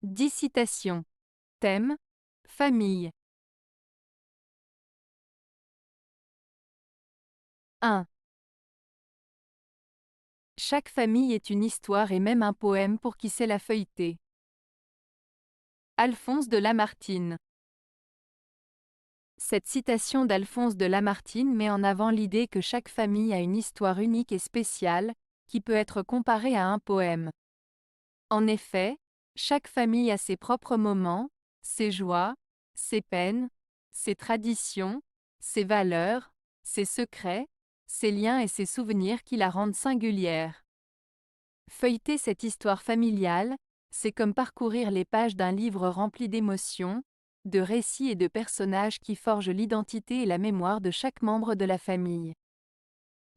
10 citations. Thème: famille. 1. Chaque famille est une histoire et même un poème pour qui sait la feuilleter. Alphonse de Lamartine. Cette citation d'Alphonse de Lamartine met en avant l'idée que chaque famille a une histoire unique et spéciale, qui peut être comparée à un poème. En effet, chaque famille a ses propres moments, ses joies, ses peines, ses traditions, ses valeurs, ses secrets, ses liens et ses souvenirs qui la rendent singulière. Feuilleter cette histoire familiale, c'est comme parcourir les pages d'un livre rempli d'émotions, de récits et de personnages qui forgent l'identité et la mémoire de chaque membre de la famille.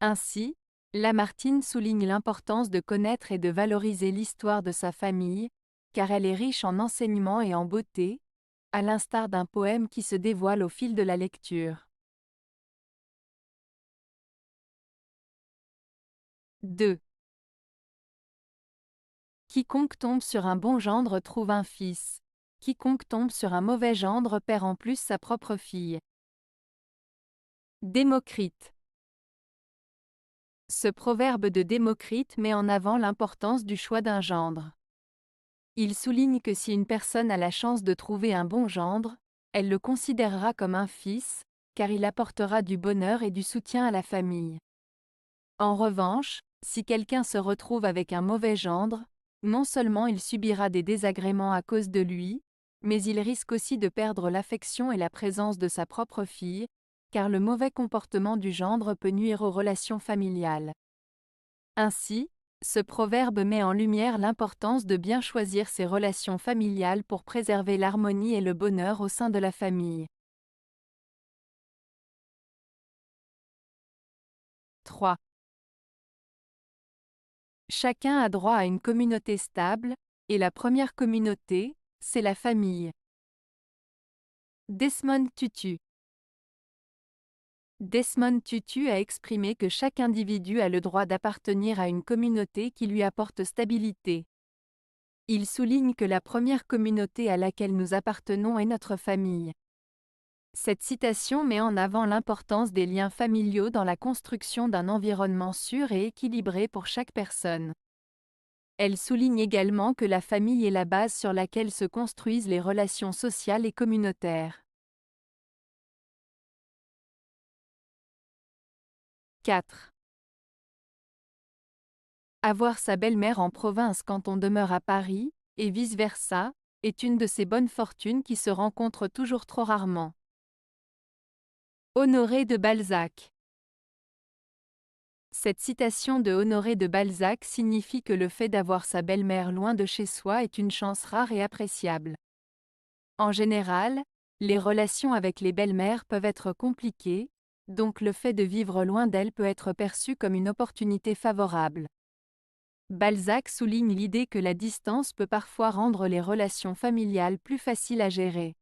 Ainsi, Lamartine souligne l'importance de connaître et de valoriser l'histoire de sa famille, car elle est riche en enseignements et en beauté, à l'instar d'un poème qui se dévoile au fil de la lecture. 2. Quiconque tombe sur un bon gendre trouve un fils. Quiconque tombe sur un mauvais gendre perd en plus sa propre fille. Démocrite. Ce proverbe de Démocrite met en avant l'importance du choix d'un gendre. Il souligne que si une personne a la chance de trouver un bon gendre, elle le considérera comme un fils, car il apportera du bonheur et du soutien à la famille. En revanche, si quelqu'un se retrouve avec un mauvais gendre, non seulement il subira des désagréments à cause de lui, mais il risque aussi de perdre l'affection et la présence de sa propre fille, car le mauvais comportement du gendre peut nuire aux relations familiales. Ainsi, ce proverbe met en lumière l'importance de bien choisir ses relations familiales pour préserver l'harmonie et le bonheur au sein de la famille. 3. Chacun a droit à une communauté stable, et la première communauté, c'est la famille. Desmond Tutu. Desmond Tutu a exprimé que chaque individu a le droit d'appartenir à une communauté qui lui apporte stabilité. Il souligne que la première communauté à laquelle nous appartenons est notre famille. Cette citation met en avant l'importance des liens familiaux dans la construction d'un environnement sûr et équilibré pour chaque personne. Elle souligne également que la famille est la base sur laquelle se construisent les relations sociales et communautaires. 4. Avoir sa belle-mère en province quand on demeure à Paris, et vice-versa, est une de ces bonnes fortunes qui se rencontrent toujours trop rarement. Honoré de Balzac. Cette citation de Honoré de Balzac signifie que le fait d'avoir sa belle-mère loin de chez soi est une chance rare et appréciable. En général, les relations avec les belles-mères peuvent être compliquées, donc le fait de vivre loin d'elles peut être perçu comme une opportunité favorable. Balzac souligne l'idée que la distance peut parfois rendre les relations familiales plus faciles à gérer.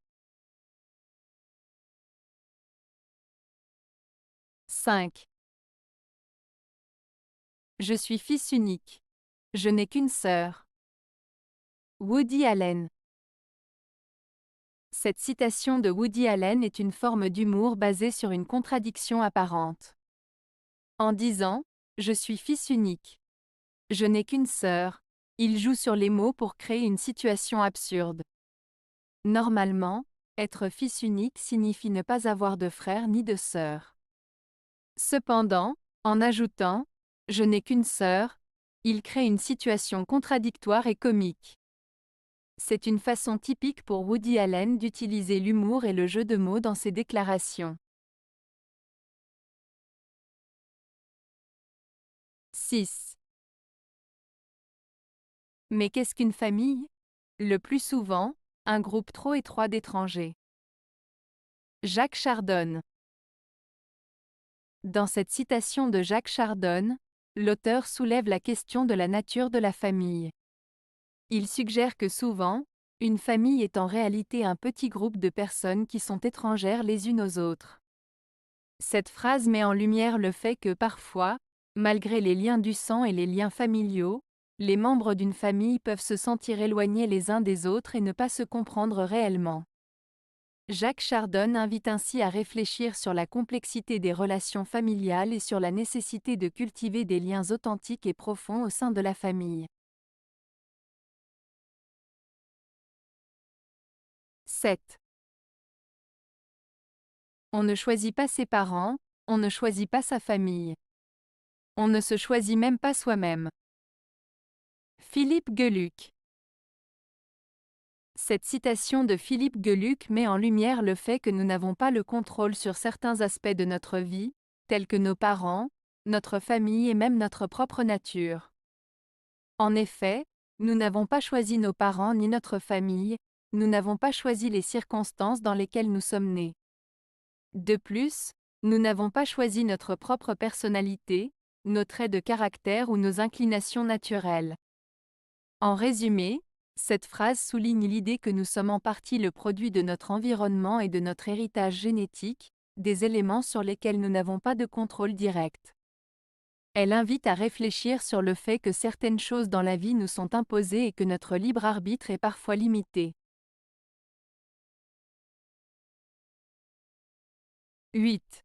5. Je suis fils unique. Je n'ai qu'une sœur. Woody Allen. Cette citation de Woody Allen est une forme d'humour basée sur une contradiction apparente. En disant « Je suis fils unique. Je n'ai qu'une sœur », il joue sur les mots pour créer une situation absurde. Normalement, être fils unique signifie ne pas avoir de frère ni de sœur. Cependant, en ajoutant « Je n'ai qu'une sœur », il crée une situation contradictoire et comique. C'est une façon typique pour Woody Allen d'utiliser l'humour et le jeu de mots dans ses déclarations. 6. Mais qu'est-ce qu'une famille? Le plus souvent, un groupe trop étroit d'étrangers. Jacques Chardon. Dans cette citation de Jacques Chardon, l'auteur soulève la question de la nature de la famille. Il suggère que souvent, une famille est en réalité un petit groupe de personnes qui sont étrangères les unes aux autres. Cette phrase met en lumière le fait que parfois, malgré les liens du sang et les liens familiaux, les membres d'une famille peuvent se sentir éloignés les uns des autres et ne pas se comprendre réellement. Jacques Chardon invite ainsi à réfléchir sur la complexité des relations familiales et sur la nécessité de cultiver des liens authentiques et profonds au sein de la famille. 7. On ne choisit pas ses parents, on ne choisit pas sa famille. On ne se choisit même pas soi-même. Philippe Geluck. Cette citation de Philippe Geluck met en lumière le fait que nous n'avons pas le contrôle sur certains aspects de notre vie, tels que nos parents, notre famille et même notre propre nature. En effet, nous n'avons pas choisi nos parents ni notre famille, nous n'avons pas choisi les circonstances dans lesquelles nous sommes nés. De plus, nous n'avons pas choisi notre propre personnalité, nos traits de caractère ou nos inclinations naturelles. En résumé, cette phrase souligne l'idée que nous sommes en partie le produit de notre environnement et de notre héritage génétique, des éléments sur lesquels nous n'avons pas de contrôle direct. Elle invite à réfléchir sur le fait que certaines choses dans la vie nous sont imposées et que notre libre arbitre est parfois limité. 8.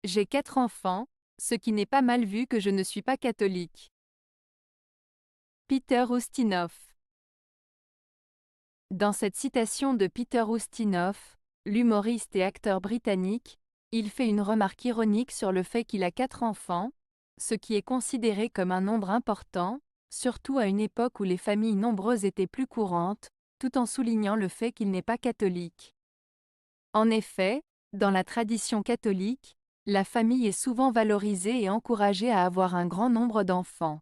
J'ai 4 enfants, ce qui n'est pas mal vu que je ne suis pas catholique. Peter Ustinov. Dans cette citation de Peter Ustinov, l'humoriste et acteur britannique, il fait une remarque ironique sur le fait qu'il a 4 enfants, ce qui est considéré comme un nombre important, surtout à une époque où les familles nombreuses étaient plus courantes, tout en soulignant le fait qu'il n'est pas catholique. En effet, dans la tradition catholique, la famille est souvent valorisée et encouragée à avoir un grand nombre d'enfants.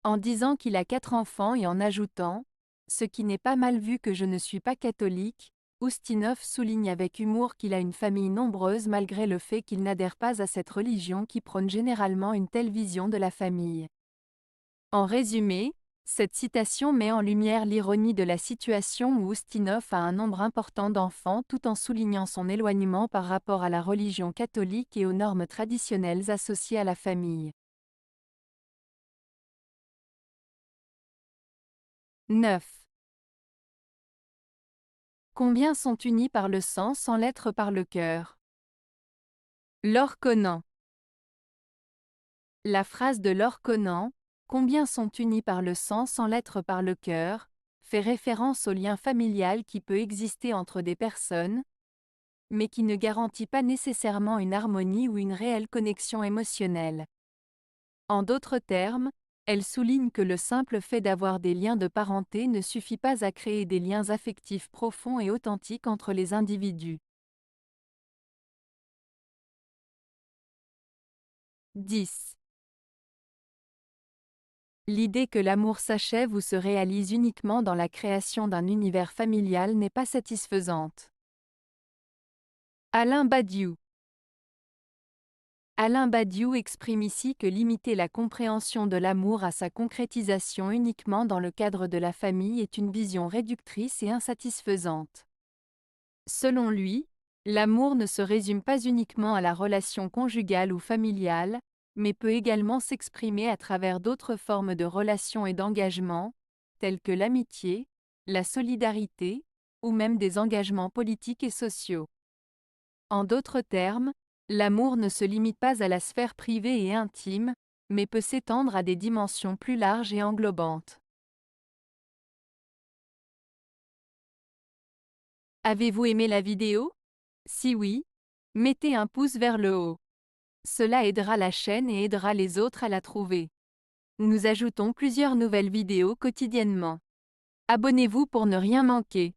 En disant qu'il a 4 enfants et en ajoutant « ce qui n'est pas mal vu que je ne suis pas catholique », Ustinov souligne avec humour qu'il a une famille nombreuse malgré le fait qu'il n'adhère pas à cette religion qui prône généralement une telle vision de la famille. En résumé, cette citation met en lumière l'ironie de la situation où Ustinov a un nombre important d'enfants tout en soulignant son éloignement par rapport à la religion catholique et aux normes traditionnelles associées à la famille. 9. Combien sont unis par le sang sans l'être par le cœur? Laure Conant. La phrase de Laure Conant, « Combien sont unis par le sang sans l'être par le cœur ?» fait référence au lien familial qui peut exister entre des personnes, mais qui ne garantit pas nécessairement une harmonie ou une réelle connexion émotionnelle. En d'autres termes, elle souligne que le simple fait d'avoir des liens de parenté ne suffit pas à créer des liens affectifs profonds et authentiques entre les individus. 10. L'idée que l'amour s'achève ou se réalise uniquement dans la création d'un univers familial n'est pas satisfaisante. Alain Badiou. Alain Badiou exprime ici que limiter la compréhension de l'amour à sa concrétisation uniquement dans le cadre de la famille est une vision réductrice et insatisfaisante. Selon lui, l'amour ne se résume pas uniquement à la relation conjugale ou familiale, mais peut également s'exprimer à travers d'autres formes de relations et d'engagement, telles que l'amitié, la solidarité, ou même des engagements politiques et sociaux. En d'autres termes, l'amour ne se limite pas à la sphère privée et intime, mais peut s'étendre à des dimensions plus larges et englobantes. Avez-vous aimé la vidéo? Si oui, mettez un pouce vers le haut. Cela aidera la chaîne et aidera les autres à la trouver. Nous ajoutons plusieurs nouvelles vidéos quotidiennement. Abonnez-vous pour ne rien manquer.